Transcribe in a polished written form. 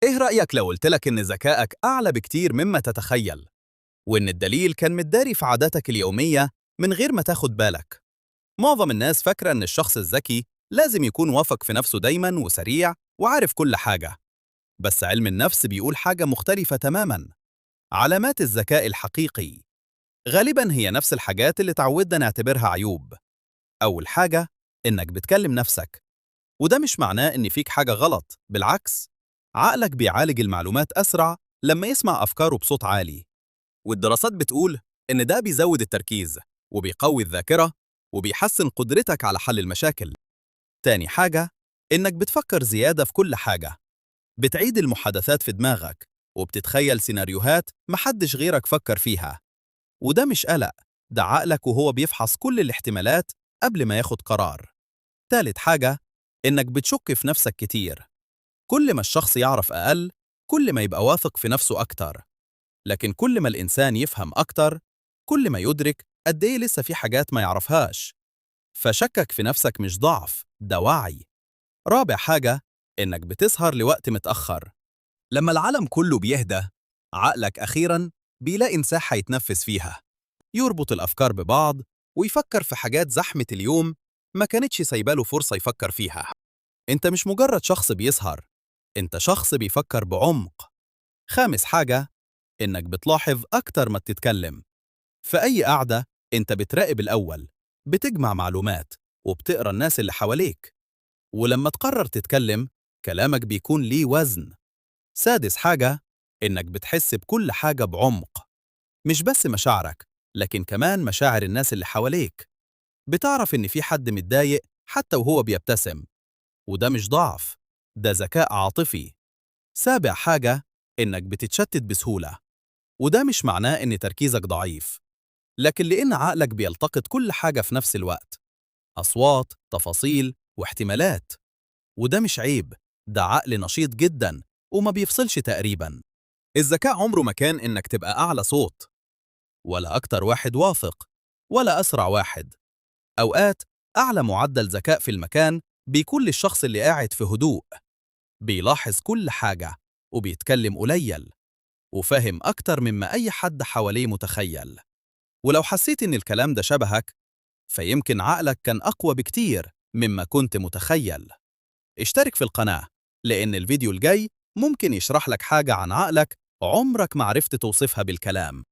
إيه رأيك لو قلتلك إن ذكائك أعلى بكتير مما تتخيل، وإن الدليل كان متداري في عاداتك اليومية من غير ما تاخد بالك؟ معظم الناس فاكرة إن الشخص الذكي لازم يكون واثق في نفسه دايماً وسريع وعارف كل حاجة، بس علم النفس بيقول حاجة مختلفة تماماً. علامات الذكاء الحقيقي غالباً هي نفس الحاجات اللي تعودنا نعتبرها عيوب. أول حاجة، إنك بتكلم نفسك، وده مش معناه إن فيك حاجة غلط، بالعكس، عقلك بيعالج المعلومات أسرع لما يسمع أفكاره بصوت عالي، والدراسات بتقول إن ده بيزود التركيز وبيقوي الذاكرة وبيحسن قدرتك على حل المشاكل. تاني حاجة، إنك بتفكر زيادة في كل حاجة، بتعيد المحادثات في دماغك وبتتخيل سيناريوهات محدش غيرك فكر فيها، وده مش قلق، ده عقلك وهو بيفحص كل الاحتمالات قبل ما ياخد قرار. تالت حاجة، إنك بتشك في نفسك كتير، كل ما الشخص يعرف أقل كل ما يبقى واثق في نفسه أكتر، لكن كل ما الإنسان يفهم أكتر كل ما يدرك قد إيه لسه في حاجات ما يعرفهاش. فشكك في نفسك مش ضعف، ده وعي. رابع حاجة، إنك بتسهر لوقت متأخر. لما العالم كله بيهدى، عقلك أخيراً بيلاقي مساحة يتنفس فيها، يربط الأفكار ببعض ويفكر في حاجات زحمة اليوم ما كانتش سايباله فرصة يفكر فيها. أنت مش مجرد شخص بيسهر، أنت شخص بيفكر بعمق. خامس حاجة، إنك بتلاحظ أكتر ما بتتكلم. في أي قعدة أنت بتراقب الأول، بتجمع معلومات وبتقرأ الناس اللي حواليك، ولما تقرر تتكلم كلامك بيكون ليه وزن. سادس حاجة، إنك بتحس بكل حاجة بعمق، مش بس مشاعرك لكن كمان مشاعر الناس اللي حواليك. بتعرف إن في حد متضايق حتى وهو بيبتسم، وده مش ضعف، ده ذكاء عاطفي. سابع حاجة، إنك بتتشتت بسهولة، وده مش معناه إن تركيزك ضعيف، لكن لأن عقلك بيلتقط كل حاجة في نفس الوقت، أصوات، تفاصيل، واحتمالات. وده مش عيب، ده عقل نشيط جدا وما بيفصلش تقريبا. الذكاء عمره ما كان إنك تبقى أعلى صوت، ولا أكتر واحد واثق، ولا أسرع واحد. أوقات أعلى معدل ذكاء في المكان بيكون للشخص اللي قاعد في هدوء، بيلاحظ كل حاجة وبيتكلم قليل وفاهم أكتر مما أي حد حواليه متخيل. ولو حسيت إن الكلام ده شبهك، فيمكن عقلك كان أقوى بكتير مما كنت متخيل. اشترك في القناة، لأن الفيديو الجاي ممكن يشرح لك حاجة عن عقلك عمرك ما عرفت توصفها بالكلام.